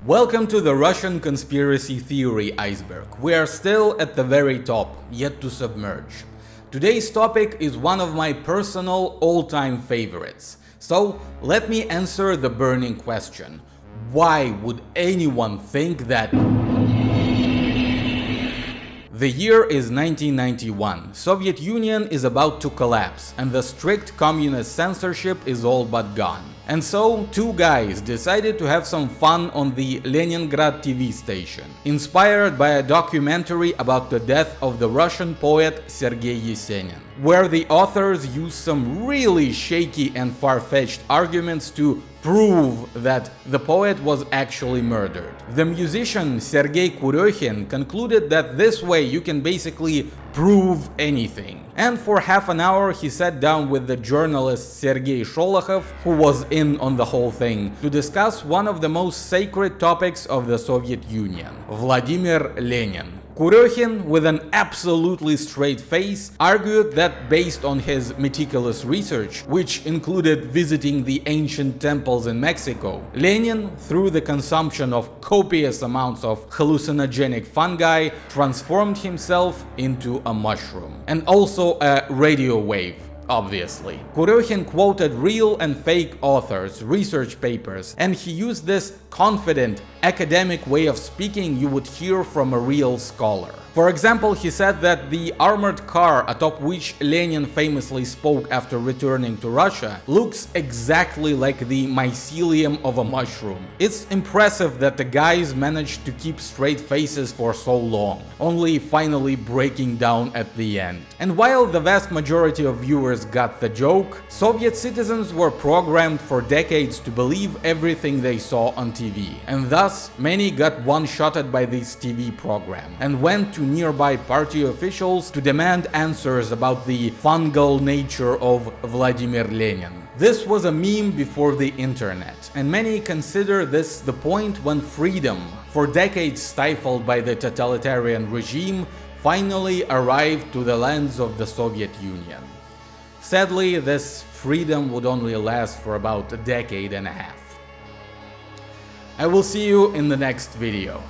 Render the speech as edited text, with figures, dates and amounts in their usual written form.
Welcome to the Russian conspiracy theory iceberg. We are still at the very top, yet to submerge. Today's topic is one of my personal all-time favorites. So let me answer the burning question. Why would anyone think that... The year is 1991. Soviet Union is about to collapse, and the strict communist censorship is all but gone. And so, two guys decided to have some fun on the Leningrad TV station, inspired by a documentary about the death of the Russian poet Sergei Yesenin, where the authors used some really shaky and far-fetched arguments to prove that the poet was actually murdered. The musician Sergei Kurokhin concluded that this way you can basically prove anything. And for half an hour he sat down with the journalist Sergei Sholokhov, who was in on the whole thing, to discuss one of the most sacred topics of the Soviet Union, Vladimir Lenin. Kurokhin, with an absolutely straight face, argued that based on his meticulous research, which included visiting the ancient temples in Mexico, Lenin, through the consumption of copious amounts of hallucinogenic fungi, transformed himself into a mushroom, and also a radio wave. Obviously. Kurokhin quoted real and fake authors, research papers, and he used this confident, academic way of speaking you would hear from a real scholar. For example, he said that the armored car atop which Lenin famously spoke after returning to Russia looks exactly like the mycelium of a mushroom. It's impressive that the guys managed to keep straight faces for so long, only finally breaking down at the end. And while the vast majority of viewers got the joke, Soviet citizens were programmed for decades to believe everything they saw on TV, and thus many got one-shotted by this TV program and went to nearby party officials to demand answers about the fungal nature of Vladimir Lenin. This was a meme before the internet, and many consider this the point when freedom, for decades stifled by the totalitarian regime, finally arrived to the lands of the Soviet Union. Sadly, this freedom would only last for about a decade and a half. I will see you in the next video.